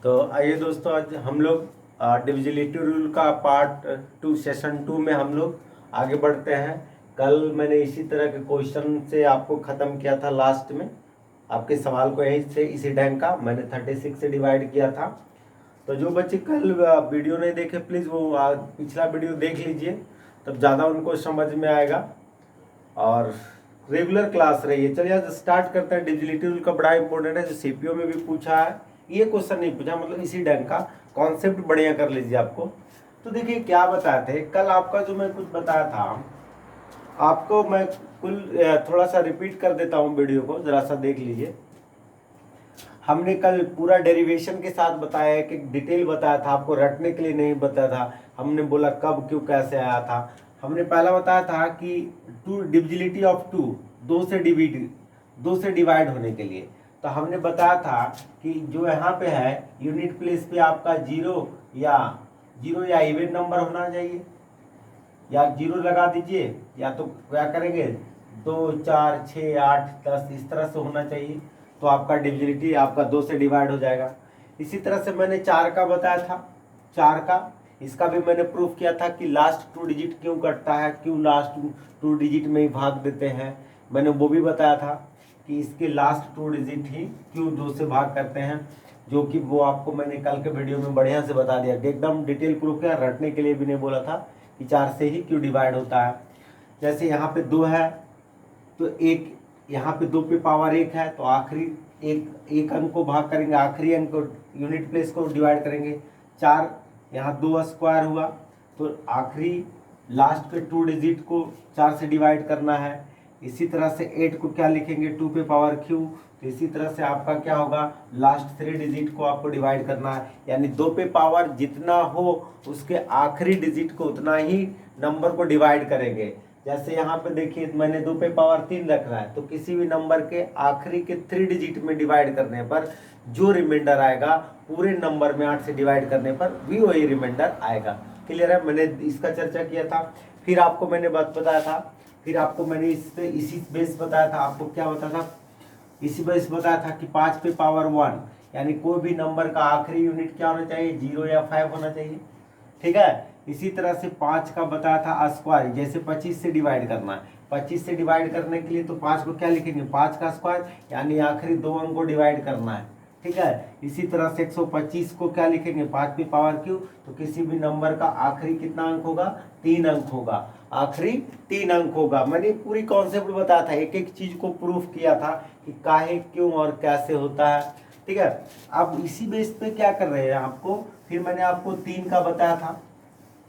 तो आइए दोस्तों, आज हम लोग डिविजिलिटी रूल का पार्ट 2 सेशन 2 में हम लोग आगे बढ़ते हैं। कल मैंने इसी तरह के क्वेश्चन से आपको ख़त्म किया था। लास्ट में आपके सवाल को यही से इसी ढंग का मैंने 36 से डिवाइड किया था। तो जो बच्चे कल वीडियो नहीं देखे, प्लीज़ वो पिछला वीडियो देख लीजिए, तब ज़्यादा उनको समझ में आएगा और रेगुलर क्लास रही है। चलिए आज स्टार्ट करते हैं। डिविजिलिटी रूल का बड़ा इंपॉर्टेंट है, जो सीपीओ में भी पूछा है। ये क्वेश्चन नहीं पूछा, मतलब इसी ढंग का कॉन्सेप्ट बढ़िया कर लीजिए आपको। तो देखिए क्या बताए थे कल, आपका जो मैं कुछ बताया था आपको, मैं कुल थोड़ा सा रिपीट कर देता हूँ, वीडियो को ज़रा सा देख लीजिए। हमने कल पूरा डेरिवेशन के साथ बताया है, कि डिटेल बताया था, आपको रटने के लिए नहीं बताया था। हमने बोला कब क्यों कैसे आया था। हमने पहला बताया था कि टू डिविजिलिटी ऑफ टू, दो से डिवाइड होने के लिए। तो हमने बताया था कि जो यहाँ पे है यूनिट प्लेस पे आपका जीरो या इवन नंबर होना चाहिए, या जीरो लगा दीजिए, या तो क्या करेंगे 2, 4, 6, 8, 10 इस तरह से होना चाहिए। तो आपका डिविजिलिटी आपका 2 से डिवाइड हो जाएगा। इसी तरह से मैंने 4 का बताया था। 4 का इसका भी मैंने प्रूफ किया था कि लास्ट 2 डिजिट क्यों कटता है, क्यों लास्ट 2 डिजिट में ही भाग देते हैं। मैंने वो भी बताया था कि इसके लास्ट 2 डिजिट ही क्यों 2 से भाग करते हैं, जो कि वो आपको मैंने कल के वीडियो में बढ़िया से बता दिया, एकदम डिटेल प्रूफ किया। रटने के लिए भी नहीं बोला था कि 4 से ही क्यों डिवाइड होता है। जैसे यहाँ पे 2 है तो एक, यहाँ पे 2 पे पावर 1 है तो आखिरी एक अंक को भाग करेंगे, आखिरी अंक को यूनिट प्लेस को डिवाइड करेंगे। 4 यहाँ 2 स्क्वायर हुआ तो आखिरी लास्ट के 2 डिजिट को 4 से डिवाइड करना है। इसी तरह से 8 को क्या लिखेंगे, 2 पे पावर क्यू। तो इसी तरह से आपका क्या होगा, लास्ट 3 डिजिट को आपको डिवाइड करना है, यानी 2 पे पावर जितना हो उसके आखिरी डिजिट को उतना ही नंबर को डिवाइड करेंगे। जैसे यहाँ पे देखिए मैंने 2 पे पावर 3 रखना है, तो किसी भी नंबर के आखिरी के 3 डिजिट में डिवाइड करने पर जो रिमाइंडर आएगा, पूरे नंबर में 8 से डिवाइड करने पर भी वही रिमाइंडर आएगा। क्लियर है, मैंने इसका चर्चा किया था। फिर आपको मैंने बात बताया था, फिर आपको मैंने इसी बेस बताया था। आपको क्या बताया था, इसी बेस बताया था कि 5 पे पावर 1, यानी कोई भी नंबर का आखिरी यूनिट क्या होना चाहिए, 0 या 5 होना चाहिए। ठीक है, इसी तरह से 5 का बताया था स्क्वायर, जैसे 25 से डिवाइड करना है। 25 से डिवाइड करने के लिए तो 5 को क्या लिखेंगे, 5 का स्क्वायर, यानी आखिरी 2 अंक को डिवाइड करना है। ठीक है, इसी तरह से 125 को क्या लिखेंगे, 5 पे पावर क्यू। तो किसी भी नंबर का आखिरी कितना अंक होगा, 3 अंक होगा, आखिरी 3 अंक होगा। मैंने पूरी कॉन्सेप्ट बताया था, एक एक चीज को प्रूफ किया था कि काहे क्यों और कैसे होता है। ठीक है, अब इसी बेस पे क्या कर रहे हैं आपको, फिर मैंने आपको 3 का बताया था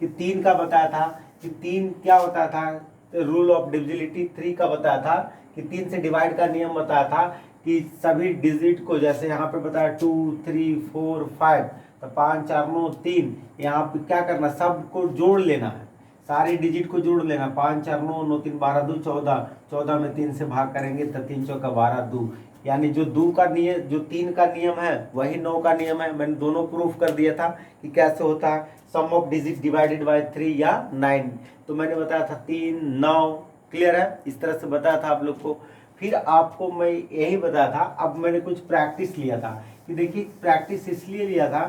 कि 3 का बताया था कि 3 क्या बताया था, रूल ऑफ डिविजिलिटी 3 का बताया था कि 3 से डिवाइड का नियम बताया था कि सभी डिजिट को, जैसे यहाँ पे बताया 2, 3, 4, 5, तो 5, 4, 9, 3, यहाँ पे क्या करना, सबको जोड़ लेना है, सारे डिजिट को जोड़ लेना। 5, 4, 9, 9, 3, 12, 2, 14, 14 में 3 से भाग करेंगे तो 3 चौका 12, 2, यानी जो 2 का नियम, जो 3 का नियम है वही 9 का नियम है। मैंने दोनों प्रूफ कर दिया था कि कैसे होता है, सम ऑफ डिजिट डिवाइडेड बाय 3 या 9। तो मैंने बताया था 3, 9। क्लियर है, इस तरह से बताया था आप लोग को। फिर आपको मैं यही बताया था, अब मैंने कुछ प्रैक्टिस लिया था कि देखिए, प्रैक्टिस इसलिए लिया था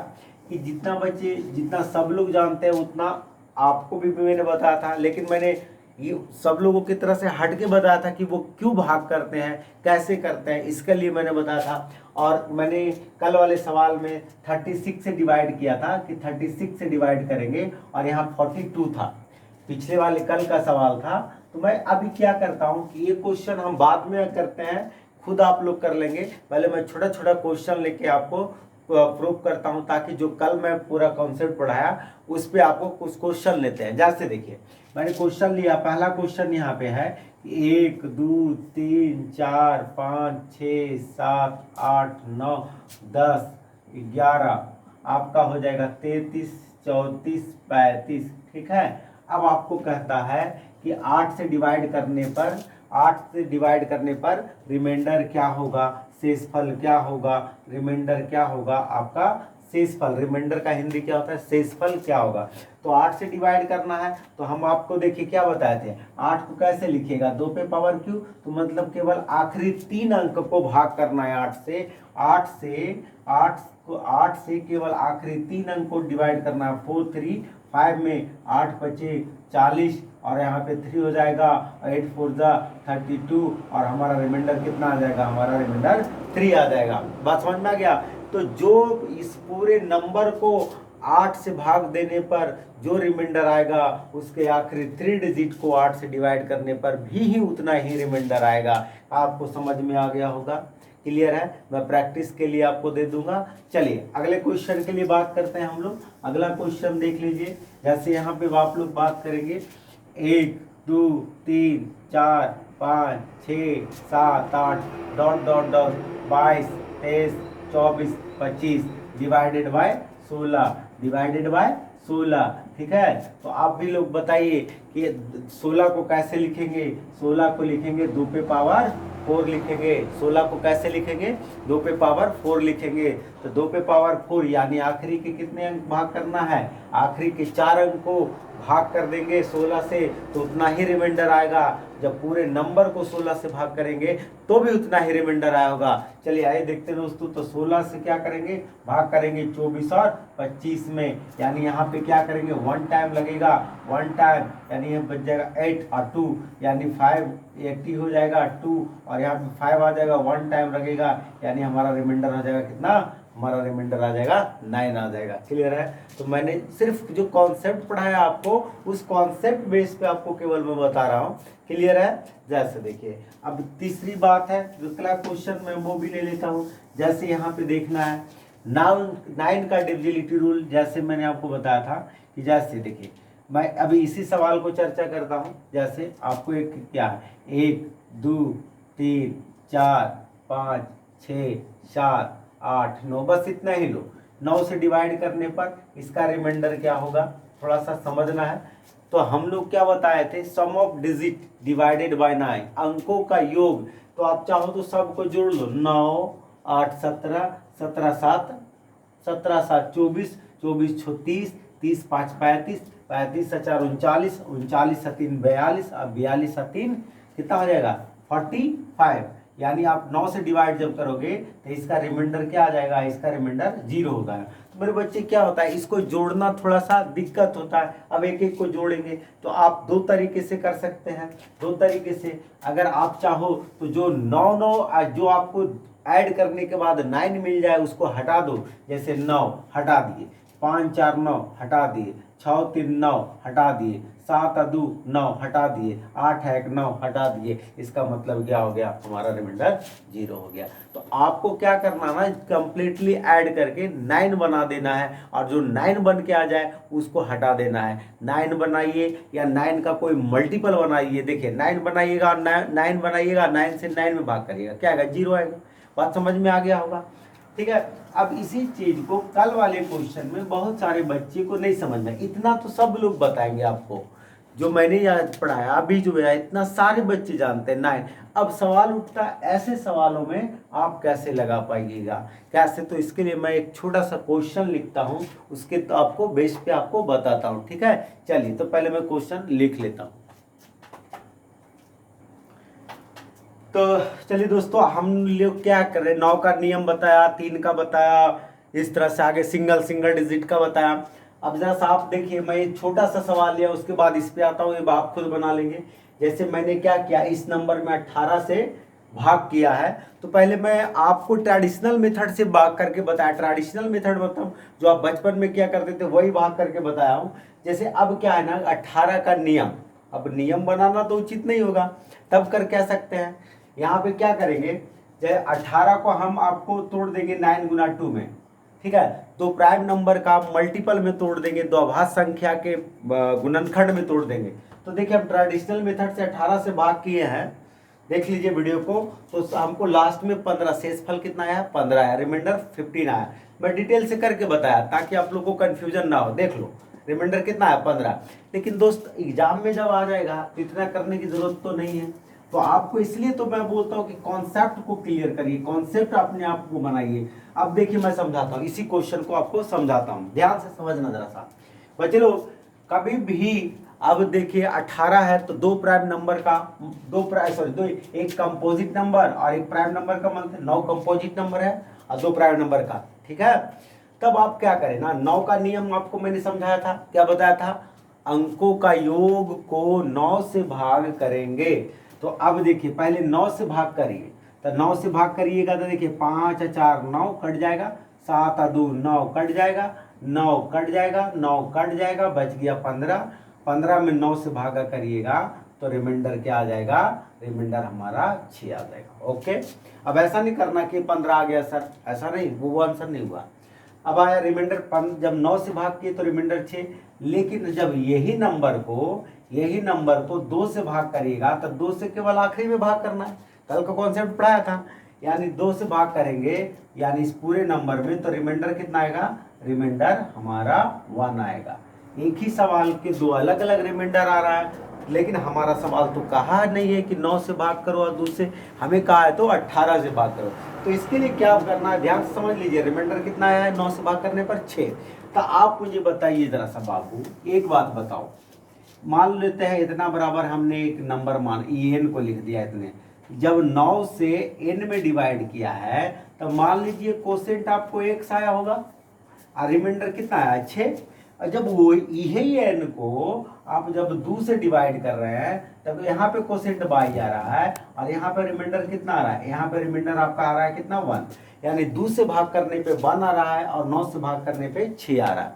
कि जितना बच्चे, जितना सब लोग जानते हैं उतना आपको भी मैंने बताया था, लेकिन मैंने ये सब लोगों की तरह से हट के बताया था कि वो क्यों भाग करते हैं, कैसे करते हैं, इसके लिए मैंने बताया था। और मैंने कल वाले सवाल में 36 से डिवाइड किया था कि 36 से डिवाइड करेंगे, और यहाँ 42 था, पिछले वाले कल का सवाल था। तो मैं अभी क्या करता हूँ कि ये क्वेश्चन हम बाद में करते हैं, खुद आप लोग कर लेंगे। पहले मैं छोटा छोटा क्वेश्चन लेके आपको प्रूव करता हूँ, ताकि जो कल मैं पूरा कॉन्सेप्ट पढ़ाया उस पर आपको कुछ क्वेश्चन लेते हैं। जैसे देखिए मैंने क्वेश्चन लिया, पहला क्वेश्चन यहाँ पे है 1, 2, 3, 4, 5, 6, 7, 8, 9, 10, 11, आपका हो जाएगा 33, 34, 35। ठीक है, अब आपको कहता है कि 8 से डिवाइड करने पर रिमाइंडर क्या होगा, शेषफल क्या होगा, रिमाइंडर क्या होगा आपका शेषफल, रिमाइंडर का हिंदी क्या होता है, शेषफल क्या होगा। तो 8 से डिवाइड करना है, तो हम आपको देखिए क्या बताए थे, 8 को कैसे लिखिएगा, 2 पे पावर क्यू, तो मतलब केवल आखिरी 3 अंक को भाग करना है 8 से, 8 से केवल आखिरी 3 अंक को डिवाइड करना है, 4 3 5 में 8 बचे 40 और यहाँ पे 3 हो जाएगा, 8 4 जा 32 और हमारा रिमाइंडर कितना आ जाएगा, हमारा रिमाइंडर 3 आ जाएगा। बात समझ में आ गया। तो जो इस पूरे नंबर को 8 से भाग देने पर जो रिमाइंडर आएगा उसके आखिरी 3 डिजिट को 8 से डिवाइड करने पर भी उतना ही रिमाइंडर आएगा। आपको समझ में आ गया होगा, क्लियर है। मैं प्रैक्टिस के लिए आपको दे दूंगा। चलिए अगले क्वेश्चन के लिए बात करते हैं हम लोग। अगला क्वेश्चन देख लीजिए, जैसे यहाँ पे आप लोग बात करेंगे 1 2 3 4 5 6 7 8 dot dot dot 22 23 24 25 divided by 16 divided by 16, ठीक है। तो आप भी लोग बताइए कि 16 को कैसे लिखेंगे। 16 को लिखेंगे 2 पे पावर 4 लिखेंगे। 16 को कैसे लिखेंगे, 2 पे पावर 4 लिखेंगे। तो 2 पे पावर 4 यानी आखिरी के कितने अंक भाग करना है, आखिरी के 4 अंक को भाग कर देंगे 16 से तो उतना ही रिमाइंडर आएगा। जब पूरे नंबर को 16 से भाग करेंगे तो भी उतना ही रिमाइंडर आया होगा। चलिए आइए देखते हैं दोस्तों। तो 16 से क्या करेंगे, भाग करेंगे 24 और 25 में, यानी यहाँ पे क्या करेंगे 1 टाइम लगेगा, 1 टाइम यानी बच जाएगा 8 और 2 यानी 5 80 हो जाएगा 2 और यहाँ पे 5 आ जाएगा, 1 टाइम लगेगा यानी हमारा रिमाइंडर हो जाएगा कितना, हमारा रिमाइंडर आ जाएगा 9 आ जाएगा। क्लियर है। तो मैंने सिर्फ जो कॉन्सेप्ट पढ़ाया आपको उस कॉन्सेप्ट बेस पे आपको केवल मैं बता रहा हूँ। क्लियर है। जैसे देखिए अब तीसरी बात है, दूसरा क्वेश्चन मैं वो भी ले लेता हूँ। जैसे यहाँ पे देखना है 9 का डिविजिबिलिटी रूल, जैसे मैंने आपको बताया था कि जैसे देखिए मैं अभी इसी सवाल को चर्चा करता हूँ। जैसे आपको एक क्या है 1 2 3 4 5 6 7 8 9 बस इतना ही लो। 9 से डिवाइड करने पर इसका रिमाइंडर क्या होगा, थोड़ा सा समझना है। तो हम लोग क्या बताए थे, सम ऑफ डिजिट डिवाइडेड बाय 9, अंकों का योग। तो आप चाहो तो सबको जोड़ लो, 9 8 17 17 7 17 7 24 24 6 30 30 5 35 35 4 39 39 3 42 अब 42 3 कितना हो जाएगा 45। यानी आप 9 से डिवाइड जब करोगे तो इसका रिमाइंडर क्या आ जाएगा, इसका रिमाइंडर 0 होगा। तो मेरे बच्चे क्या होता है, इसको जोड़ना थोड़ा सा दिक्कत होता है। अब एक एक को जोड़ेंगे तो आप 2 तरीके से कर सकते हैं। 2 तरीके से अगर आप चाहो तो जो 9 जो आपको ऐड करने के बाद 9 मिल जाए उसको हटा दो। जैसे 9 हटा दिए, 5 4 9 हटा दिए, 6 3 9 हटा दिए, 7 2 9 हटा दिए, 8 1 9 हटा दिए। इसका मतलब क्या हो गया, हमारा रिमाइंडर 0 हो गया। तो आपको क्या करना ना, कंप्लीटली ऐड करके 9 बना देना है और जो 9 बन के आ जाए उसको हटा देना है। 9 बनाइए या 9 का कोई मल्टीपल बनाइए। देखिए 9 बनाइएगा, 9 बनाइएगा, 9 से 9 में भाग करिएगा, क्या आएगा 0 आएगा। बात समझ में आ गया होगा, ठीक है। अब इसी चीज को कल वाले क्वेश्चन में बहुत सारे बच्चे को नहीं समझ में, इतना तो सब लोग बताएंगे आपको जो मैंने याद पढ़ाया, अभी जो है इतना सारे बच्चे जानते हैं 9। अब सवाल उठता है ऐसे सवालों में आप कैसे लगा पाइएगा, कैसे। तो इसके लिए मैं एक छोटा सा क्वेश्चन लिखता हूँ, उसके तो आपको बेस पे आपको बताता हूँ, ठीक है। चलिए तो पहले मैं क्वेश्चन लिख लेता हूँ। तो चलिए दोस्तों, हम लोग क्या कर रहे हैं, 9 का नियम बताया, 3 का बताया, इस तरह से आगे सिंगल डिजिट का बताया। अब जरा सा आप देखिए, मैं एक छोटा सा सवाल लिया, उसके बाद इस पे आता हूँ, ये आप खुद बना लेंगे। जैसे मैंने क्या किया, इस नंबर में 18 से भाग किया है। तो पहले मैं आपको ट्रेडिशनल मेथड से भाग करके बताया। ट्रेडिशनल मेथड मतलब जो आप बचपन में क्या करते थे वही भाग करके बताया हूँ। जैसे अब क्या है ना, 18 का नियम, अब नियम बनाना तो उचित नहीं होगा, तब कर कह सकते हैं। यहाँ पे क्या करेंगे, जैसे 18 को हम आपको तोड़ देंगे 9 गुना 2 में, ठीक है। तो प्राइम नंबर का मल्टीपल में तोड़ देंगे, द्विघात संख्या के गुणनखंड में तोड़ देंगे। तो देखिए हम ट्रेडिशनल मेथड से 18 से भाग किए हैं, देख लीजिए वीडियो को। तो हमको लास्ट में 15, शेषफल कितना आया 15 आया, रिमाइंडर 15 आया। मैं डिटेल से करके बताया ताकि आप लोगों को कन्फ्यूजन ना हो। देख लो रिमाइंडर कितना है 15। लेकिन दोस्त एग्जाम में जब आ जाएगा तो इतना करने की जरूरत तो नहीं है। तो आपको इसलिए तो मैं बोलता हूँ कि कॉन्सेप्ट को क्लियर करिए, कॉन्सेप्ट अपने आप को बनाइए। अब देखिए मैं समझाता हूँ, इसी क्वेश्चन को आपको समझाता हूँ, ध्यान से समझना जरा सा बच्चे लोग। कभी भी अब देखिए 18 है तो दो प्राइम नंबर का एक कंपोजिट नंबर और एक प्राइम नंबर का मतलब 9 कंपोजिट नंबर है और 2 प्राइम नंबर का, ठीक है। तब आप क्या करें ना, 9 का नियम आपको मैंने समझाया था, क्या बताया था, अंकों का योग को 9 से भाग करेंगे। तो अब देखिए पहले 9 से भाग करिए, तो 9 से भाग करिएगा तो देखिए 5 और 4 9 कट जाएगा, 7 और 2 9 कट जाएगा, 9 कट जाएगा, 9 कट जाएगा, बच गया 15। 15 में 9 से भागा करिएगा तो रिमाइंडर क्या आ जाएगा, रिमाइंडर हमारा 6 आ जाएगा। ओके, अब ऐसा नहीं करना कि 15 आ गया सर, ऐसा नहीं, वो आंसर नहीं हुआ। अब आया रिमाइंडर, जब 9 से भाग किए तो रिमाइंडर 6, लेकिन जब यही नंबर को 2 से भाग करिएगा तो 2 से केवल आखिरी में भाग करना है, कल का कॉन्सेप्ट पढ़ाया था, यानी 2 से भाग करेंगे यानी इस पूरे नंबर में, तो रिमाइंडर कितना आएगा, रिमाइंडर हमारा 1 आएगा। एक ही सवाल के दो अलग अलग रिमाइंडर आ रहा है, लेकिन हमारा सवाल तो कहा नहीं है कि 9 से भाग करो और दूसरे, हमें कहा है तो 18 से भाग करो। तो इसके लिए क्या करना है, ध्यान से समझ लीजिए, रिमाइंडर कितना आया है 9 से भाग करने पर 6। तो आप मुझे बताइए जरा सा बाबू, एक बात बताओ, मान लेते हैं इतना बराबर हमने एक नंबर मान एन को लिख दिया इतने, जब 9 से एन में डिवाइड किया है तो मान लीजिए कोसेंट आपको x आया होगा और रिमाइंडर कितना आया 6। और जब वो यही एन को आप जब 2 से डिवाइड कर रहे हैं तब यहाँ पे कोसेंट बाई आ रहा है और यहाँ पे रिमाइंडर कितना आ रहा है, यहाँ पे रिमाइंडर आपका आ रहा है कितना 1, यानी 2 से भाग करने पे 1 आ रहा है और 9 से भाग करने पे 6 आ रहा है।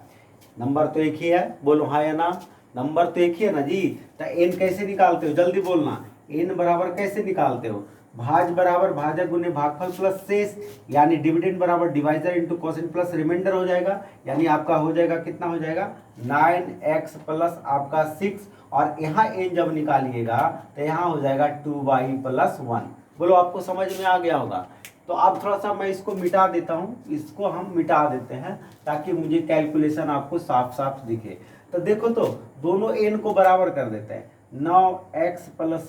नंबर तो एक ही है, बोलो हाँ या ना, नंबर तो एक ही है ना जी। तो एन कैसे निकालते हो, जल्दी बोलना, एन बराबर कैसे निकालते हो, भाज बराबर भाजक गुने भागफल प्लस शेष, यानी डिविडेंड बराबर divisor into quotient plus remainder हो जाएगा, यानी आपका हो जाएगा कितना हो जाएगा 9x प्लस आपका 6, और यहाँ एन जब निकालिएगा तो यहाँ हो जाएगा 2y प्लस 1। बोलो आपको समझ में आ गया होगा। तो अब थोड़ा सा मैं इसको मिटा देता हूँ, इसको हम मिटा देते हैं ताकि मुझे कैलकुलेशन आपको साफ साफ दिखे। तो देखो तो दोनों एन को बराबर कर देते हैं, 9x प्लस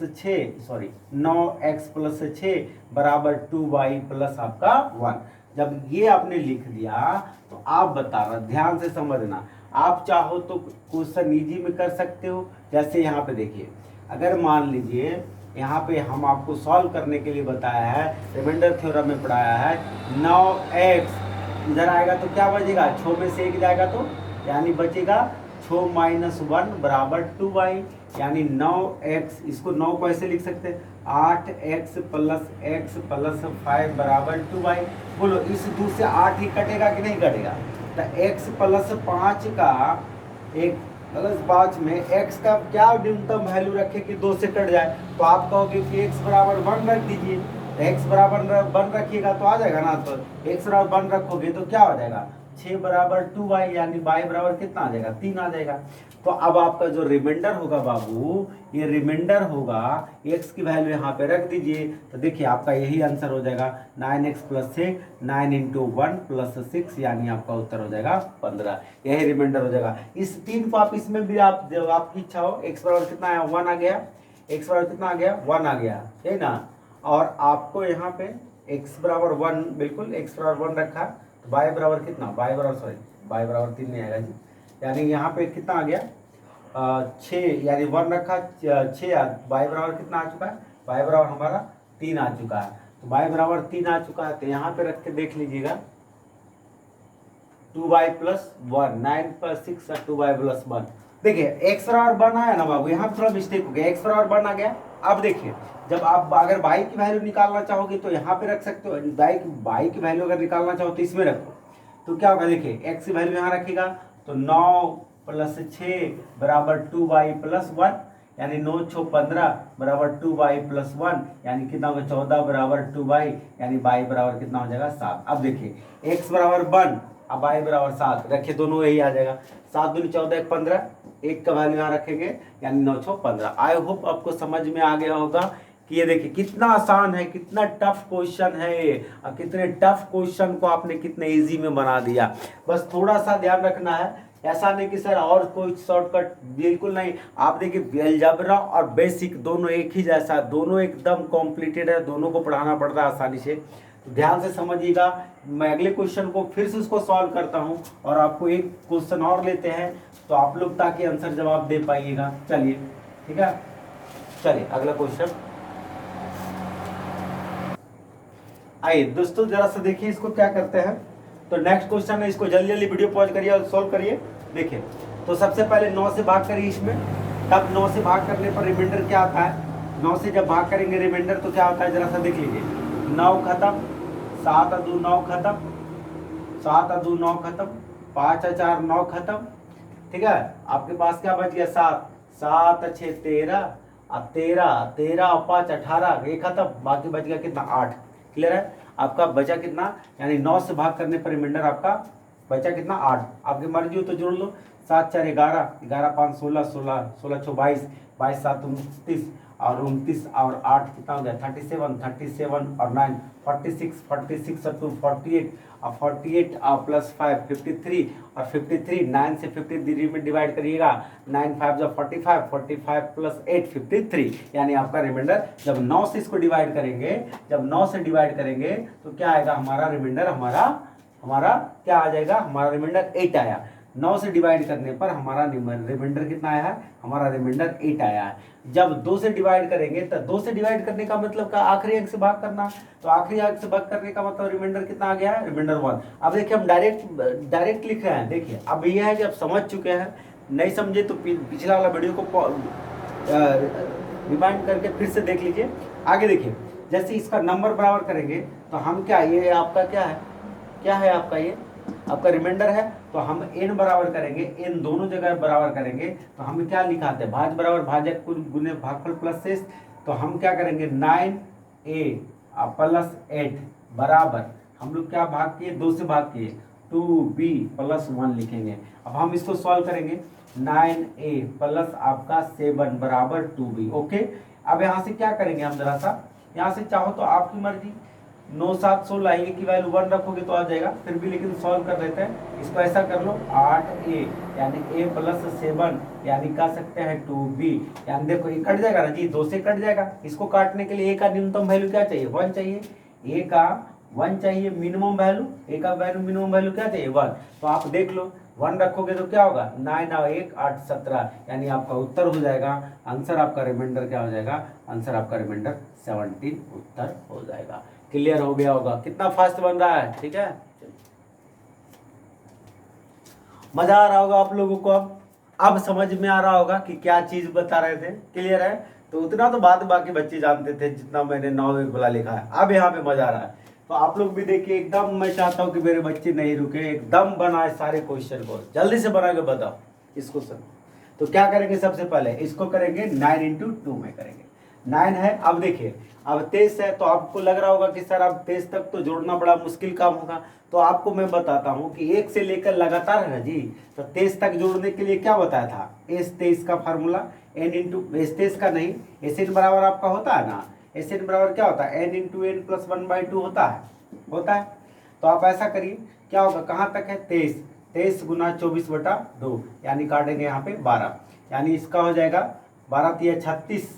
6 बराबर 2y प्लस आपका 1। जब ये आपने लिख दिया तो आप बता रहा, ध्यान से समझना, आप चाहो तो क्वेश्चन इजी में कर सकते हो। जैसे यहाँ पे देखिए, अगर मान लीजिए यहाँ पे हम आपको सॉल्व करने के लिए बताया है, रिमाइंडर थ्योरम में पढ़ाया है, 9x इधर आएगा तो क्या बचेगा, 6 में से 1 जाएगा तो यानी बचेगा 6 माइनस 1 बराबर 2y, यानी 9x, इसको 9 को ऐसे लिख सकते हैं 8x प्लस 5 बराबर 2y। बोलो इस 2 से 8 ही कटेगा कि नहीं कटेगा, तो x प्लस 5 का एक प्लस 5 में x का क्या न्यूनतम वैल्यू रखे कि 2 से कट जाए, तो आप कहोगे कि x बराबर 1 रख दीजिए, तो x बराबर 1 रखिएगा तो आ जाएगा ना, तो x बराबर 1 रखोगे तो क्या हो जाएगा 6 बराबर 2y, यानी y बराबर कितना आ जाएगा 3 आ जाएगा। तो अब आपका जो रिमाइंडर होगा बाबू, ये रिमाइंडर होगा, x की वैल्यू यहाँ पे रख दीजिए, तो देखिए आपका यही आंसर हो जाएगा 9x प्लस 6, 9 इंटू 1 प्लस 6, यानी आपका उत्तर हो जाएगा 15, यही रिमाइंडर हो जाएगा। इस 3 को आप इसमें भी आप जब आपकी इच्छा हो, x बराबर कितना आया 1 आ गया, x बराबर कितना आ गया 1 आ गया, है ना, और आपको यहाँ पे x बराबर 1, बिल्कुल x बराबर 1 रखा, तो y बराबर कितना, y बराबर 3 नहीं आएगा जी, यानी यहाँ पे कितना आ गया 6, यानी 1 रखा 6, y बराबर कितना आ चुका है, y बराबर हमारा 3 आ चुका है, तो y बराबर 3 आ चुका है, तो यहाँ पे रख के देख लीजिएगा 2y प्लस 1, 9 प्लस 6 और 2y प्लस 1। देखिए x बराबर 1 आया ना बाबू, यहाँ पे थोड़ा मिस्टेक हो गया, x बराबर 1 आ गया। अब देखिए जब आप अगर y की वैल्यू निकालना चाहोगे तो यहाँ पे रख सकते हो, y की वैल्यू अगर निकालना चाहो तो इसमें रखो, तो क्या होगा देखिए x की वैल्यू यहाँ रखिएगा तो 9 प्लस 6 बराबर 2y प्लस 1, यानी 9 6 15 बराबर 2y प्लस 1, यानी कितना होगा 14 बराबर 2y, यानी y बराबर कितना हो जाएगा 7। अब देखिए x बराबर 1 अब y बराबर 7 रखिए, दोनों यही आ जाएगा, 7 दूनी 14 1 15, 1 का वैल्यू यहाँ रखेंगे यानी 9 6 15। आई होप आपको समझ में आ गया होगा कि ये देखिए कितना आसान है, कितना टफ क्वेश्चन है ये, और कितने टफ क्वेश्चन को आपने कितने इजी में बना दिया। बस थोड़ा सा ध्यान रखना है ऐसा नहीं कि सर और कोई शॉर्टकट, बिल्कुल नहीं। आप देखिए अलजेब्रा और बेसिक दोनों एक ही जैसा, दोनों एकदम कॉम्प्लीटेड है, दोनों को पढ़ाना पड़ता है आसानी से। तो ध्यान से समझिएगा। मैं अगले क्वेश्चन को फिर से उसको सॉल्व करता हूँ और आपको एक क्वेश्चन और लेते हैं, तो आप लोग ताकि आंसर जवाब दे पाइएगा। चलिए ठीक है, चलिए अगला क्वेश्चन। आइए दोस्तों जरा सा देखिए इसको क्या करते हैं। तो नेक्स्ट क्वेश्चन है, इसको जल्दी जल्दी वीडियो पॉज करिए और सॉल्व करिए। देखिए तो सबसे पहले 9 से भाग करिए इसमें, तब 9 से भाग करने पर रिमाइंडर क्या आता है। 9 से जब भाग करेंगे रिमाइंडर तो क्या होता है, जरा सा देख लीजिए। 9 खत्म, 7 और 2 9 खत्म, 7 और 2 9 खत्म, 5 और 4 9 खत्म। ठीक है, आपके पास क्या बच गया 7, 7 और 6 13, अब 13, 13 और 5 18, ये खत्म, बाकी बच गया कितना 8। क्लियर है, आपका बचा कितना, यानी 9 से भाग करने पर रिमाइंडर आपका बचा कितना 8। आपकी मर्जी हो तो जोड़ लो, 7 4 11, 11 5 16, 16 16 6 22, 22 7 29 और 29 और 8 कितना हो गया 37, 37 और 9 46, 46 और 2 48 और 48 और प्लस 5 53 और 53, 9 से 53 में डिवाइड करिएगा, 9 5 जो 45, 45 प्लस 8 53, यानी आपका रिमाइंडर जब 9 से इसको डिवाइड करेंगे, जब 9 से डिवाइड करेंगे तो क्या आएगा हमारा रिमाइंडर, हमारा क्या आ जाएगा, हमारा रिमाइंडर 8 आया। 9 से डिवाइड करने पर हमारा रिमाइंडर कितना आया है, हमारा रिमाइंडर 8 आया है। जब 2 से डिवाइड करेंगे तो 2 से डिवाइड करने का मतलब का आखिरी अंक से भाग करना, तो आखिरी अंक से भाग करने का मतलब रिमाइंडर कितना आ गया है, रिमाइंडर 1। अब देखिए हम डायरेक्ट लिख रहे हैं। देखिए अब यह है कि आप समझ चुके हैं, नहीं समझे तो पिछला वाला वीडियो को रिमाइंड करके फिर से देख लीजिए। आगे देखिए, जैसे इसका नंबर बराबर करेंगे तो हम क्या, ये आपका क्या है आपका, ये आपका रिमाइंडर है, तो हम n बराबर करेंगे, n दोनों जगह बराबर करेंगे तो हम क्या लिखाते हैं, भाज बराबर भाजक गुने भागफल प्लस शेष। तो हम क्या करेंगे 9a प्लस 8 बराबर, हम लोग क्या भाग किए, 2 से भाग किए, 2b प्लस 1 लिखेंगे। अब हम इसको सॉल्व करेंगे, 9a प्लस आपका 7 बराबर 2b। ओके, अब यहाँ से क्या करेंगे हम, जरा सा यहाँ से चाहो तो आपकी मर्जी, 9 7 16 ए की वैल्यू 1 रखोगे तो आ जाएगा, फिर भी लेकिन सॉल्व कर लेते हैं। इसको ऐसा कर लो, 8a यानी a प्लस 7 यानी कह सकते हैं 2b, यानी देखो ये कट जाएगा ना जी, 2 से कट जाएगा। इसको काटने के लिए a का न्यूनतम वैल्यू क्या चाहिए, 1 चाहिए, a का 1 चाहिए मिनिमम वैल्यू, a का वैल्यू मिनिमम वैल्यू क्या चाहिए 1। तो आप देख लो 1 रखोगे तो क्या होगा, 9 और 1 8 17, यानी आपका उत्तर हो जाएगा, आंसर आपका रिमाइंडर क्या हो जाएगा, आंसर आपका रिमाइंडर 17 उत्तर हो जाएगा। क्लियर हो गया होगा, कितना फास्ट बन रहा है, ठीक है। मजा आ रहा होगा आप लोगों को, अब समझ में आ रहा होगा कि क्या चीज बता रहे थे। क्लियर है, तो उतना तो बात बाकी बच्चे जानते थे जितना मैंने 9 एक बोला लिखा है, अब यहाँ पे मजा आ रहा है। तो आप लोग भी देखिए, एकदम मैं चाहता हूँ कि मेरे बच्चे नहीं रुके, एकदम बनाए सारे क्वेश्चन को, जल्दी से बना के बताओ इस क्वेश्चन। तो क्या करेंगे, सबसे पहले इसको करेंगे 9 इंटू 2 में करेंगे, 9 है। अब देखिए अब 23 है, तो आपको लग रहा होगा कि सर अब 23 तक तो जोड़ना बड़ा मुश्किल काम होगा, तो आपको मैं बताता हूँ कि 1 से लेकर लगातार है ना जी। तो 23 तक जोड़ने के लिए क्या बताया था, S23 का फार्मूला n इंटू S23 का नहीं, Sn बराबर आपका होता है ना, Sn बराबर क्या होता है, n इंटू n प्लस 1/2 होता है। तो आप ऐसा करिए, क्या होगा, कहाँ तक है 23, 23 गुना 24/2, यानी काटेंगे यहाँ पे 12, यानी इसका हो जाएगा 12 3 36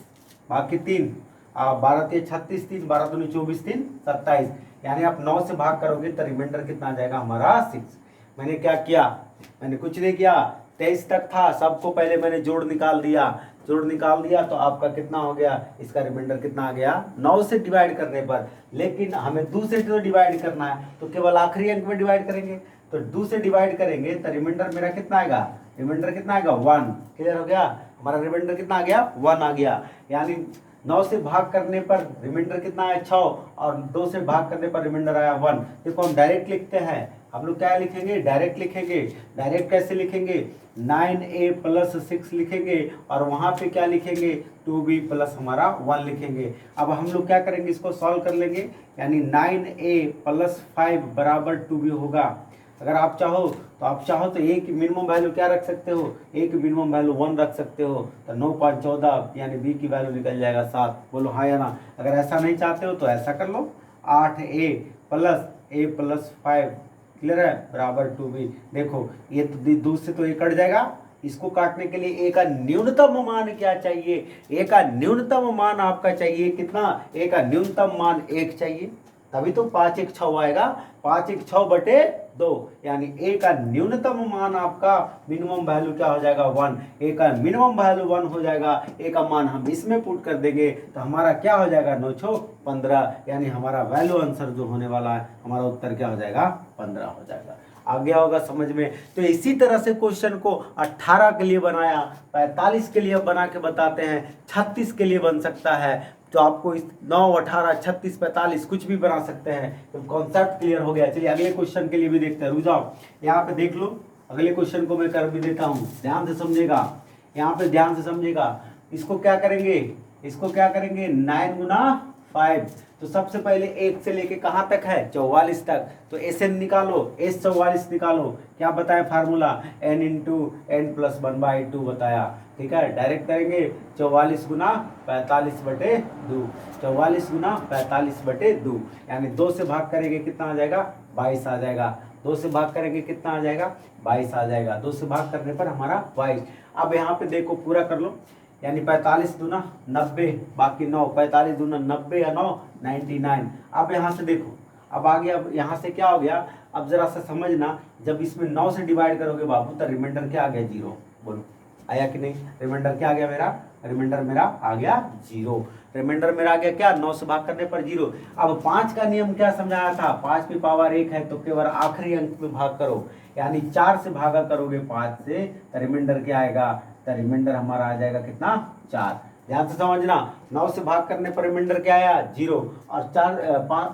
बाकी 3, 12 3 36 3, 12 दूनी 24 3 27, यानी आप 9 से भाग करोगे तो रिमाइंडर कितना आ जाएगा हमारा 6। मैंने क्या किया, मैंने कुछ नहीं किया, 23 तक था, सबको पहले मैंने जोड़ निकाल दिया तो आपका कितना हो गया, इसका रिमाइंडर कितना आ गया 9 से डिवाइड करने पर। लेकिन हमें 2 से तो डिवाइड करना है, तो केवल आखिरी अंक में डिवाइड करेंगे, तो 2 से डिवाइड करेंगे तो रिमाइंडर मेरा कितना आएगा, रिमाइंडर कितना आएगा 1। क्लियर हो गया, हमारा रिमाइंडर कितना आ गया 1 आ गया, यानी 9 से भाग करने पर रिमाइंडर कितना है 6 और 2 से भाग करने पर रिमाइंडर आया 1। देखो हम डायरेक्ट लिखते हैं, हम लोग क्या लिखेंगे, डायरेक्ट लिखेंगे। डायरेक्ट कैसे लिखेंगे, 9a प्लस 6 लिखेंगे और वहाँ पे क्या लिखेंगे 2b प्लस हमारा 1 लिखेंगे। अब हम लोग क्या करेंगे, इसको सॉल्व कर लेंगे, यानी 9a प्लस 5 बराबर 2b होगा। अगर आप चाहो तो एक मिनिमम वैल्यू क्या रख सकते हो, एक मिनिमम वैल्यू 1 रख सकते हो, तो 9 5 14, यानी b की वैल्यू निकल जाएगा 7। बोलो हाँ या ना। अगर ऐसा नहीं चाहते हो तो ऐसा कर लो, 8a प्लस 5 क्लियर है, बराबर 2b। देखो ये तो दो से तो ये कट जाएगा, इसको काटने के लिए ए का न्यूनतम मान क्या चाहिए, ए का न्यूनतम मान आपका चाहिए कितना, ए का न्यूनतम मान 1 चाहिए, तभी तो 5 1 6 आएगा, 5 1 6 बटे 2, यानी ए का न्यूनतम मान आपका मिनिमम वैल्यू क्या हो जाएगा 1, ए का मिनिमम वैल्यू 1 हो जाएगा, ए का मान हम इसमें पुट कर देंगे तो हमारा क्या हो जाएगा 9 6 15, यानी हमारा वैल्यू आंसर जो होने वाला है, हमारा उत्तर क्या हो जाएगा 15 हो जाएगा। आ गया होगा समझ में। तो इसी तरह से क्वेश्चन को 18 के लिए बनाया, 45 के लिए बना के बताते हैं, 36 के लिए बन सकता है, तो आपको इस 9 18 36 45 कुछ भी बना सकते हैं। तो कॉन्सेप्ट क्लियर हो गया। चलिए अगले क्वेश्चन के लिए भी देखते हैं, रुक जाओ यहाँ पे देख लो, अगले क्वेश्चन को मैं कर भी देता हूँ, ध्यान से समझेगा, यहाँ पे ध्यान से समझेगा। इसको क्या करेंगे, इसको क्या करेंगे 9 गुना 5, तो सबसे पहले 1 से लेके कहाँ तक है 44 तक, तो SN निकालो, S 44 निकालो, क्या बताया formula n into n plus 1/2 बताया, ठीक है। डायरेक्ट करेंगे 44 गुना 45 बटे 2, 44 गुना 45 बटे 2, यानी 2 से भाग करेंगे कितना आ जाएगा 22 आ जाएगा, 2 से भाग करेंगे कितना आ जाएगा 22 आ जाएगा, 2 से भाग करने पर हमारा 22। अब यहाँ पे देखो पूरा कर लो, यानी 45 दूना 90 बाकी 9, 45 दूना 90 या 9 99। अब यहाँ से देखो, अब आगे, अब यहाँ से क्या हो गया, अब जरा सा समझना, जब इसमें 9 से डिवाइड करोगे बाबू तो रिमाइंडर क्या आ गया 0, बोलो आया कि नहीं, रिमाइंडर क्या आ गया मेरा, रिमाइंडर मेरा आ गया 0, रिमाइंडर मेरा आ गया क्या 9 से भाग करने पर 0। अब 5 का नियम क्या समझाया था, 5 की पावर 1 है तो केवल आखिरी अंक में भाग करो, यानी 4 से भागा करोगे 5 से तो रिमाइंडर क्या आएगा, तो रिमाइंडर हमारा आ जाएगा कितना 4। ध्यान से समझना, 9 से भाग करने पर रिमाइंडर क्या आया 0, और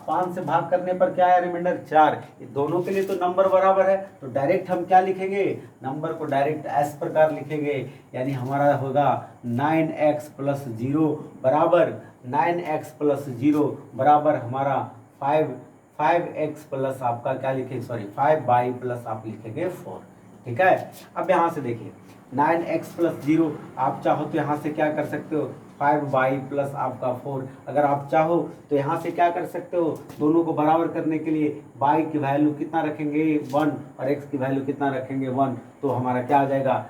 5 से भाग करने पर क्या आया रिमाइंडर 4। ये दोनों के लिए तो नंबर बराबर है, तो डायरेक्ट हम क्या लिखेंगे, नंबर को डायरेक्ट इस प्रकार लिखेंगे, यानी हमारा होगा 9x प्लस 0 बराबर 9x प्लस 0 बराबर हमारा 5x प्लस आपका क्या लिखेंगे, सॉरी 5y प्लस आप लिखेंगे 4, ठीक है। अब यहाँ से देखिए 9x प्लस 0, आप चाहो तो यहाँ से क्या कर सकते हो 5y प्लस आपका 4, अगर आप चाहो तो यहाँ से क्या कर सकते हो, दोनों को बराबर करने के लिए y की वैल्यू कितना रखेंगे 1 और x की वैल्यू कितना रखेंगे 1, तो हमारा क्या आ जाएगा,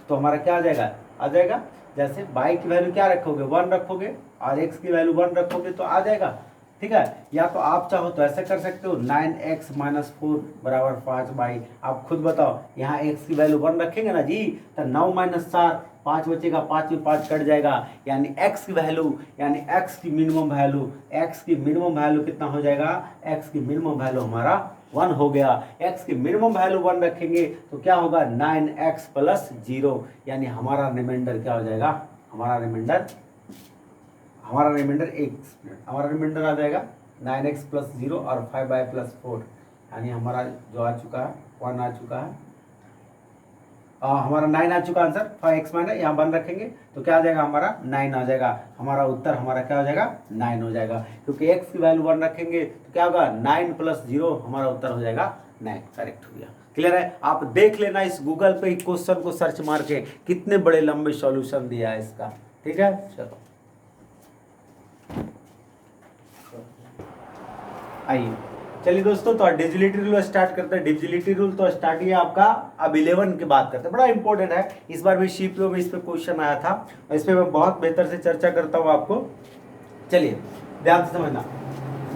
तो हमारा क्या आ जाएगा जैसे y की वैल्यू क्या रखोगे 1 रखोगे और x की वैल्यू 1 रखोगे तो आ जाएगा, ठीक है। या तो आप चाहो तो ऐसा कर सकते हो 9x माइनस 4 बराबर 5y, आप खुद बताओ, यहाँ x की वैल्यू 1 रखेंगे ना जी, तो 9 माइनस 4 5 बचेगा, 5 में 5 कट जाएगा, यानी x की वैल्यू, यानी x की मिनिमम वैल्यू, x की मिनिमम वैल्यू कितना हो जाएगा, x की मिनिमम वैल्यू हमारा 1 हो गया। x की मिनिमम वैल्यू 1 रखेंगे तो क्या होगा 9x प्लस 0, यानी हमारा रिमाइंडर क्या हो जाएगा, हमारा रिमाइंडर हमारा रिमाइंडर आ जाएगा 9x प्लस 0 और 5y प्लस 4, यानी हमारा जो आ चुका है 1 आ चुका है, हमारा 9 आ चुका आंसर, 5x माइनस यहाँ 1 रखेंगे तो क्या आ जाएगा हमारा 9 आ जाएगा, हमारा उत्तर हमारा क्या हो जाएगा 9 हो जाएगा, क्योंकि x की वैल्यू 1 रखेंगे तो क्या होगा 9 प्लस 0, हमारा उत्तर हो जाएगा 9, करेक्ट हो गया। क्लियर है, आप देख लेना इस गूगल पे क्वेश्चन को सर्च मार के, कितने बड़े लंबे सॉल्यूशन दिया है इसका, ठीक है। चलो आइए, चलिए दोस्तों, तो डिविजिबिलिटी रूल स्टार्ट करते हैं। डिविजिबिलिटी रूल तो स्टार्ट ही आपका अब 11 की बात करते हैं, बड़ा इंपॉर्टेंट है, इस बार भी सीपीओ में इस पे क्वेश्चन आया था, इस पे मैं बहुत बेहतर से चर्चा करता हूँ आपको। चलिए ध्यान से समझना,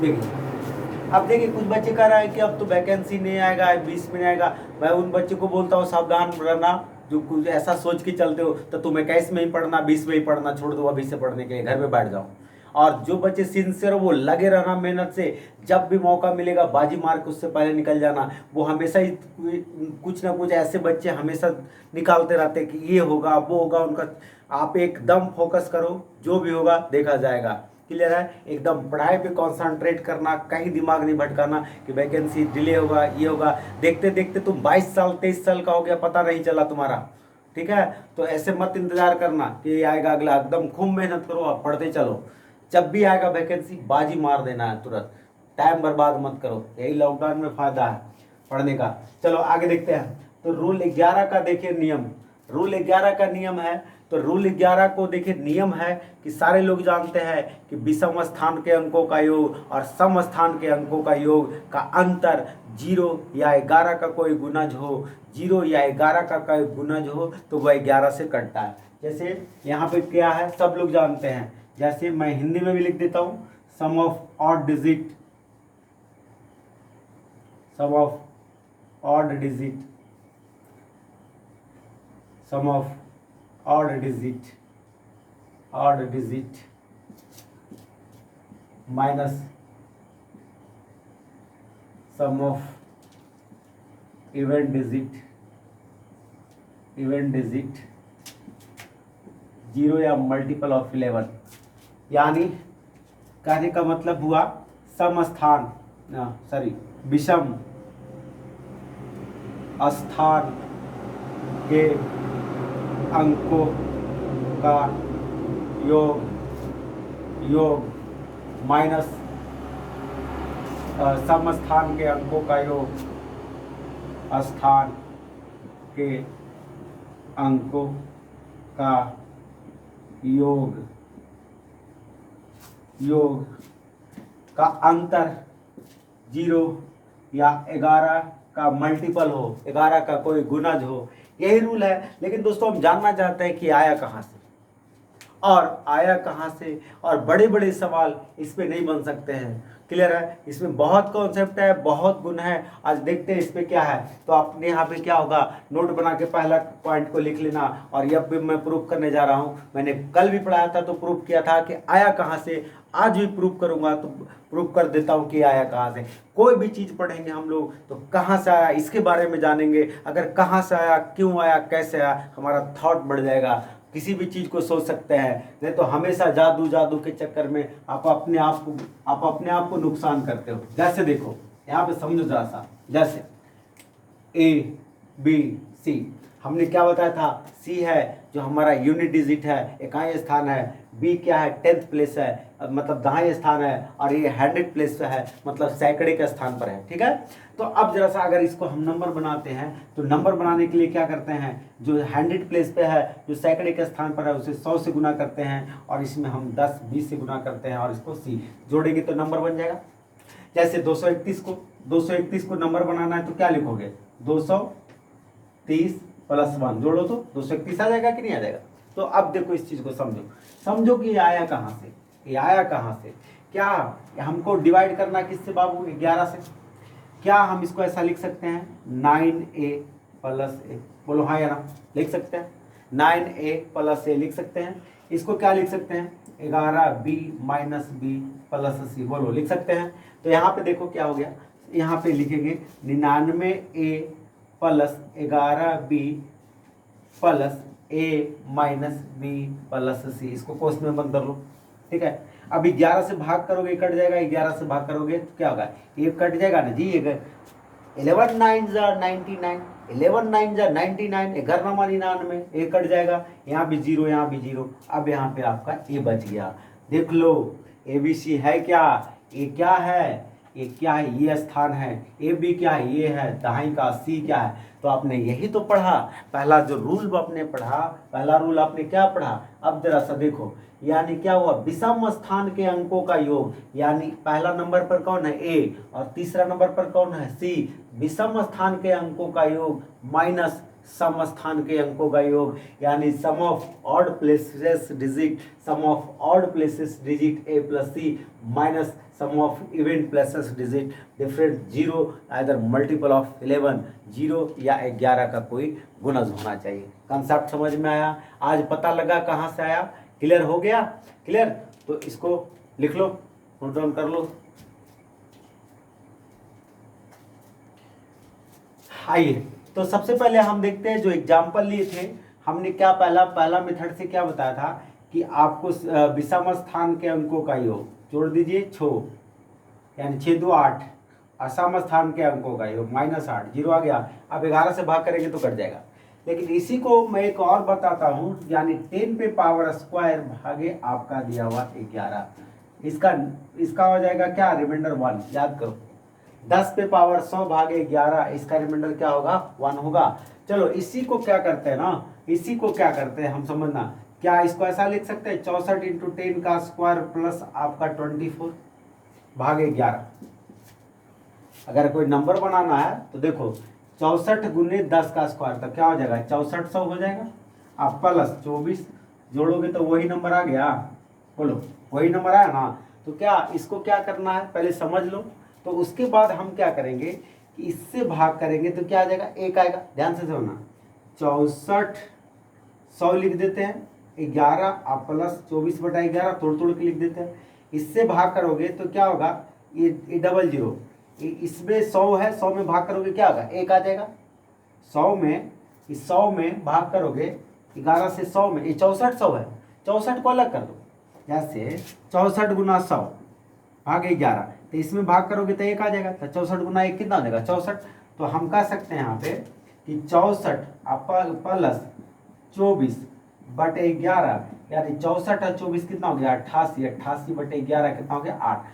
देखिए अब देखिए कुछ बच्चे कह रहा है कि अब तो वैकेंसी नहीं आएगा 20 में नहीं आएगा, मैं उन बच्चों को बोलता हूँ सावधान रहना, जो कुछ ऐसा सोच के चलते हो तो तुम 21 में ही पढ़ना 20 में ही पढ़ना छोड़ दो, अभी से पढ़ने के लिए घर में बैठ जाओ। और जो बच्चे सिंसियर वो लगे रहना मेहनत से, जब भी मौका मिलेगा बाजी मार के उससे पहले निकल जाना, वो हमेशा ही कुछ ना कुछ ऐसे बच्चे हमेशा निकालते रहते हैं कि ये होगा वो होगा उनका, आप एकदम फोकस करो, जो भी होगा देखा जाएगा। क्लियर है, एकदम पढ़ाई पे कंसंट्रेट करना, कहीं दिमाग नहीं भटकाना कि वैकेंसी डिले होगा ये होगा, देखते देखते तुम 22 साल 23 साल का हो गया पता नहीं चला तुम्हारा, ठीक है। तो ऐसे मत इंतजार करना कि आएगा अगला, एकदम खूब मेहनत करो, आप पढ़ते चलो, जब भी आएगा वैकेंसी बाजी मार देना है तुरंत, टाइम बर्बाद मत करो, यही लॉकडाउन में फायदा है पढ़ने का। चलो आगे देखते हैं, तो रूल 11 का देखिए नियम, रूल 11 का नियम है, तो रूल 11 को देखिए, नियम है कि सारे लोग जानते हैं कि विषम स्थान के अंकों का योग और सम स्थान के अंकों का योग का अंतर 0 या 11 का कोई गुणज हो, 0 या 11 का कोई गुणज हो तो वह 11 से कटता है। जैसे यहाँ पे क्या है सब लोग जानते हैं, जैसे मैं हिंदी में भी लिख देता हूँ, sum of odd digit, sum of odd digit, sum of odd digit, odd digit minus sum of even digit, even digit 0 या मल्टीपल ऑफ 11। यानी कहने का मतलब हुआ सम स्थान विषम स्थान के अंकों का योग माइनस सम स्थान के अंकों का योग स्थान के अंकों का योग का अंतर 0 या 11 का मल्टीपल हो, 11 का कोई गुणज हो, यही रूल है। लेकिन दोस्तों हम जानना चाहते हैं कि आया कहाँ से, और आया कहाँ से, और बड़े बड़े सवाल इस पे नहीं बन सकते हैं। क्लियर है, इसमें बहुत कॉन्सेप्ट है, बहुत गुण है। आज देखते हैं इस पे क्या है। तो आपने यहाँ पे क्या होगा, नोट बना के पहला पॉइंट को लिख लेना। और यह भी मैं प्रूफ करने जा रहा हूँ, मैंने कल भी पढ़ाया था तो प्रूफ किया था कि आया कहाँ से, आज भी प्रूफ करूंगा तो प्रूफ कर देता हूँ कि आया कहाँ से। कोई भी चीज़ पढ़ेंगे हम लोग तो कहाँ से आया इसके बारे में जानेंगे। अगर कहाँ से आया, क्यों आया, कैसे आया, हमारा थॉट बढ़ जाएगा, किसी भी चीज़ को सोच सकते हैं। नहीं तो हमेशा जादू के चक्कर में आप अपने आप को नुकसान करते हो। जैसे देखो यहाँ पे समझो जरा सा, जैसे ABC हमने क्या बताया था, C है जो हमारा यूनिट डिजिट है, इकाई स्थान है, B क्या है 10th प्लेस है, मतलब दहाई स्थान है, और ये 100th प्लेस है, मतलब सैकड़े के स्थान पर है। ठीक है, तो अब जरा सा अगर इसको हम नंबर बनाते हैं तो नंबर बनाने के लिए क्या करते हैं, जो 100th प्लेस पे है, जो सैकड़े के स्थान पर है, उसे 100 से गुना करते हैं, और इसमें हम 10 20 से गुना करते हैं, और इसको C जोड़ेंगे तो नंबर बन जाएगा। जैसे 231 को नंबर बनाना है तो क्या लिखोगे, 230 + 1 जोड़ो तो 231 आ जाएगा कि नहीं आ जाएगा। तो अब देखो इस चीज को समझो कि ये आया कहाँ से, ये आया कहाँ से। क्या हमको डिवाइड करना किससे बाबू, 11 से। क्या हम इसको ऐसा लिख सकते हैं 9A + A, बोलो हाँ या ना, लिख सकते हैं 9A + A लिख सकते हैं। इसको क्या लिख सकते हैं 11B - B + C, बोलो लिख सकते हैं। तो यहाँ पे देखो क्या हो गया, यहाँ पे लिखेंगे 99A + 11B + A - B + C, इसको कोष्ठ में बंद कर लो। ठीक है, अब 11 से भाग करोगे कट जाएगा, 11 से भाग करोगे तो क्या होगा, ये कट जाएगा ना जी। 11 9 = 99, 11 9 = 99, 11 × 99, ये कट जाएगा, यहाँ भी 0, यहाँ भी 0। अब यहाँ पे आपका ए बच गया। देख लो ABC है क्या, ये क्या है, ये क्या है, ये स्थान है। AB क्या है, ये है दहाई का। C क्या है, तो आपने यही तो पढ़ा, पहला जो रूल आपने पढ़ा, पहला रूल आपने क्या पढ़ा। अब जरा सा देखो, यानी क्या हुआ, विषम स्थान के अंकों का योग, यानी पहला नंबर पर कौन है A, और तीसरा नंबर पर कौन है C। विषम स्थान के अंकों का योग माइनस सम स्थान के अंकों का योग, यानी sum of odd places digit, sum of odd places digit A + C minus sum of even places digit different 0 either multiple of 11, 0 या 11 का कोई गुणज होना चाहिए। कंसेप्ट समझ में आया, आज पता लगा कहाँ से आया, क्लियर हो गया। क्लियर, तो इसको लिख लो, नोट डाउन कर लो। आइए तो सबसे पहले हम देखते हैं जो एग्जाम्पल लिए थे हमने, क्या पहला मेथड से क्या बताया था कि आपको विषम स्थान के अंकों का योग जोड़ दीजिए 6, यानी 6 2 8, असम स्थान के अंकों का योग -8, 0 आ गया। अब 11 से भाग करेंगे तो कट जाएगा। लेकिन इसी को मैं एक और बताता हूँ, यानी 10 पे पावर स्क्वायर भागे आपका दिया हुआ 11, इसका हो जाएगा क्या, रिमाइंडर 1। याद करो 10 पे पावर 100 भागे 11, इसका रिमाइंडर क्या होगा, 1 होगा। चलो इसी को क्या करते हैं ना, इसी को क्या करते हैं हम समझना, क्या इसको ऐसा लिख सकते हैं 64 इंटू 10 का स्क्वायर प्लस आपका 24 भागे 11। अगर कोई नंबर बनाना है तो देखो 64 गुने 10 का स्क्वायर तो क्या हो जाएगा 6400 हो जाएगा। आप प्लस 24 जोड़ोगे तो वही नंबर आ गया, बोलो वही नंबर आया ना। तो क्या इसको क्या करना है पहले समझ लो, तो उसके बाद हम क्या करेंगे कि इससे भाग करेंगे तो क्या आ जाएगा, एक आएगा। ध्यान से सुनना, 64 100 लिख देते हैं, 11 आप प्लस 24/11 तोड़ तोड़ के लिख देते हैं। इससे भाग करोगे तो क्या होगा, ये डबल जीरो, इसमें 100 है, 100 में भाग करोगे क्या होगा, एक आ जाएगा। 100 में, इस 100 में भाग करोगे 11 से 100 में, ये 6400 है, 64 को अलग कर दो। जैसे 64 गुना 100 भागे 11, तो इसमें भाग करोगे तो एक आ जाएगा। तो 64 गुना 1 कितना हो जाएगा 64। तो हम कह सकते हैं यहाँ पे कि 64 प्लस 24/11 यानी 64 और 24 कितना हो गया 88, 88/11 कितना हो गया 8।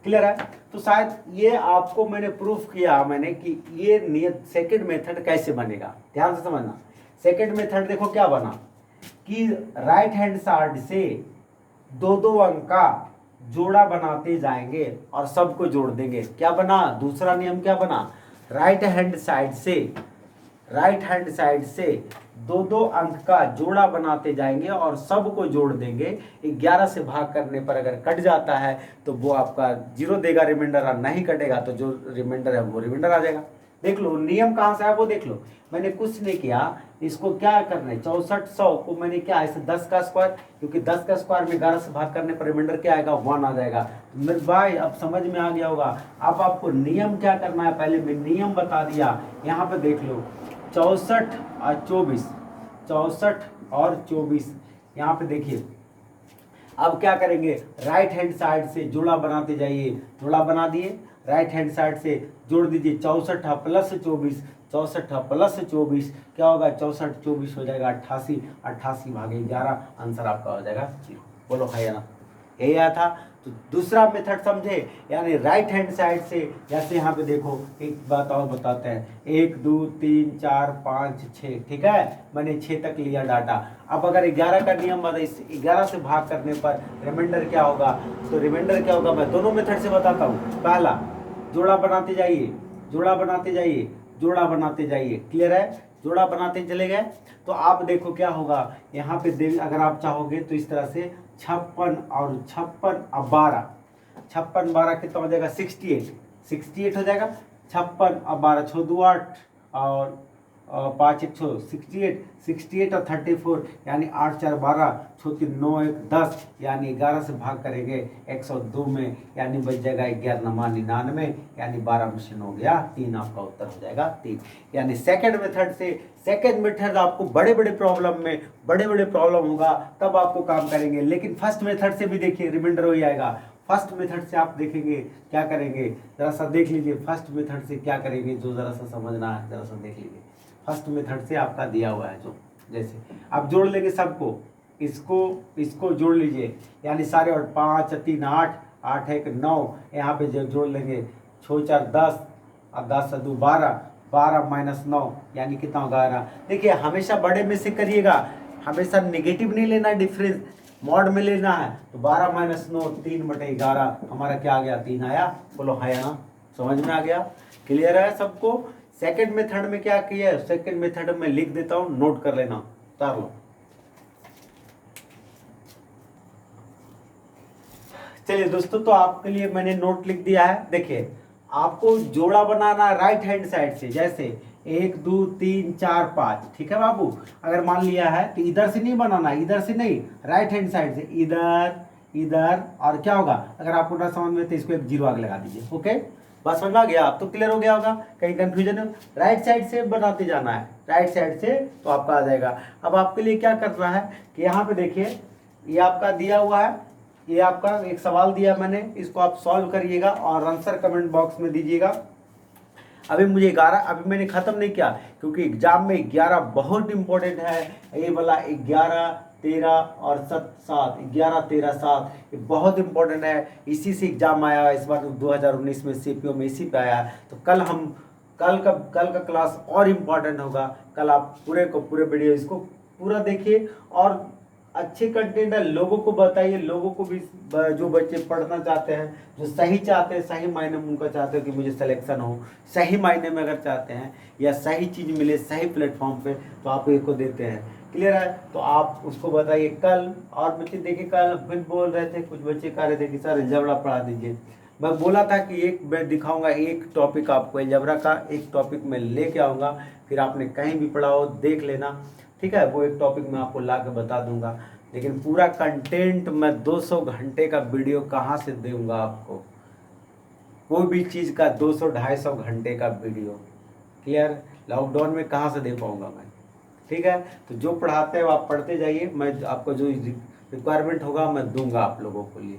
क्लियर है। तो शायद ये आपको मैंने प्रूफ किया मैंने कि ये नियत सेकंड मेथड कैसे बनेगा। ध्यान से समझना, सेकंड मेथड देखो क्या बना कि राइट हैंड साइड से दो दो अंक का जोड़ा बनाते जाएंगे और सबको जोड़ देंगे। क्या बना, दूसरा नियम क्या बना, राइट हैंड साइड से दो दो अंक का जोड़ा बनाते जाएंगे और सबको जोड़ देंगे। 11 से भाग करने पर अगर कट जाता है तो वो आपका 0 देगा रिमाइंडर, और नहीं कटेगा तो जो रिमाइंडर है वो रिमाइंडर आ जाएगा। देख लो नियम कहाँ से है वो देख लो। मैंने कुछ नहीं किया, इसको क्या करना है 6400 को मैंने क्या ऐसे 10 का स्क्वायर, क्योंकि 10 का स्क्वायर में 11 से भाग करने पर रिमाइंडर क्या आएगा 1 आ जाएगा। मेरे भाई अब समझ में आ गया होगा। अब आपको नियम क्या करना है, पहले मैं नियम बता दिया। यहाँ पे देख लो 64 और 24, 64 और 24 यहाँ पे देखिए। अब क्या करेंगे, राइट हैंड साइड से जोड़ा बनाते जाइए, जोड़ा बना दिए, राइट हैंड साइड से जोड़ दीजिए 64 प्लस 24, 64 प्लस 24 क्या होगा 64 24 हो जाएगा 88, 88/11 आंसर आपका हो जाएगा 0। बोलो है या ना, यही आया था। तो दूसरा मेथड समझे, यानी राइट हैंड साइड से, जैसे यहाँ पे देखो एक बात और बताते हैं, 1 2 3 4 5 6, ठीक है, मैंने 6 तक लिया डाटा। अब अगर 11 का नियम बता, इस 11 से भाग करने पर रिमाइंडर क्या होगा, तो रिमाइंडर क्या होगा मैं दोनों मेथड से बताता हूँ। पहला जोड़ा बनाते जाइए, जोड़ा बनाते जाइए, जोड़ा बनाते जाइए, क्लियर है, जोड़ा बनाते चले गए तो आप देखो क्या होगा यहाँ पे अगर आप चाहोगे तो इस तरह से 56 और 56 और 12, 56 12 कितना हो जाएगा 68 हो जाएगा। 56 और 12 6 2 8 और 5 1 6 68 और 34 यानी 8 4 12 6 3 9 1 10 यानी 11 से भाग करेंगे 102 में, यानी बच जाएगा 11 9 99 यानी 12 में से हो गया 3, आपका उत्तर हो जाएगा 3। यानी सेकंड मेथड से, सेकंड मेथड आपको बड़े बड़े प्रॉब्लम होगा तब आपको काम करेंगे, लेकिन फर्स्ट मेथड से भी देखिए रिमाइंडर हो जाएगा। फर्स्ट मेथड से आप देखेंगे क्या करेंगे, जरा सा देख लीजिए फर्स्ट मेथड से क्या करेंगे, जो जरा सा समझना है जरा सा देख लीजिए। फर्स्ट मेथड से आपका दिया हुआ है जो, जैसे आप जोड़ लेंगे सबको, इसको जोड़ लीजिए, यानी सारे, और 5 3 8 8 1 9 यहाँ पे जो जोड़ लेंगे 6 4 10 और 10 2 12 12 माइनस 9 यानी कितना होगा 11। देखिए हमेशा बड़े में से करिएगा, हमेशा नेगेटिव नहीं लेना, डिफरेंस मॉड में लेना है। तो 12 माइनस 9 3/11 हमारा क्या आ गया 3 आया। बोलो है ना, समझ में आ गया, क्लियर है सबको। सेकंड मेथड में क्या किया, सेकंड मेथड में लिख देता हूं, नोट कर लेना, उतार लो। चलिए दोस्तों, तो आपके लिए मैंने नोट लिख दिया है। देखिए आपको जोड़ा बनाना राइट हैंड साइड से, जैसे 1 2 3 4 5, ठीक है बाबू। अगर मान लिया है तो इधर से नहीं बनाना, इधर से नहीं, राइट हैंड साइड से, इधर और क्या होगा, अगर आपको ना समझ में तो इसको एक 0 आगे लगा दीजिए। ओके, बस समझ में आ गया, आप तो क्लियर हो गया होगा, कहीं कंफ्यूजन है। राइट साइड से बनाते जाना है, राइट साइड से तो आपका आ जाएगा। अब आपके लिए क्या करना है कि यहाँ पे देखिए ये आपका दिया हुआ है, ये आपका एक सवाल दिया मैंने, इसको आप सॉल्व करिएगा और आंसर कमेंट बॉक्स में दीजिएगा। अभी मुझे 11, अभी मैंने खत्म नहीं किया क्योंकि एग्जाम में 11 बहुत इंपॉर्टेंट है। ये वाला 11 13 और 7 11 13 7 ये बहुत इंपॉर्टेंट है, इसी से एग्जाम आया इस बार 2019 में सीपीओ में, इसी पे आया। तो कल हम कल का क्लास और इम्पोर्टेंट होगा। कल आप पूरे वीडियो इसको पूरा देखिए और अच्छे कंटेंट है, लोगों को बताइए, लोगों को भी जो बच्चे पढ़ना चाहते हैं, जो सही चाहते हैं, सही मायने में उनका चाहते हो कि मुझे सिलेक्शन हो, सही मायने में अगर चाहते हैं या सही चीज़ मिले सही प्लेटफॉर्म पे, तो आप इसको देते हैं। क्लियर है? तो आप उसको बताइए कल। और बच्चे देखिए कल फिर बोल रहे थे, कुछ बच्चे कह रहे थे कि सर अलजेब्रा पढ़ा दीजिए। मैं बोला था कि एक मैं दिखाऊंगा, एक टॉपिक आपको अलजेब्रा का एक टॉपिक मैं लेके आऊँगा, फिर आपने कहीं भी पढ़ा हो देख लेना, ठीक है? वो एक टॉपिक मैं आपको ला के बता दूंगा। लेकिन पूरा कंटेंट मैं 200 घंटे का वीडियो कहाँ से दूंगा आपको? कोई भी चीज़ का 200-250 घंटे का वीडियो, क्लियर? लॉकडाउन में कहाँ से दे पाऊंगा मैं? ठीक है? तो जो पढ़ाते हैं आप पढ़ते जाइए, मैं आपको जो रिक्वायरमेंट होगा मैं दूंगा आप लोगों के लिए,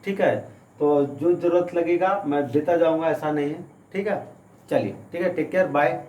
ठीक है? तो जो ज़रूरत लगेगा मैं देता जाऊंगा, ऐसा नहीं है, ठीक है? चलिए, ठीक है, टेक केयर, बाय।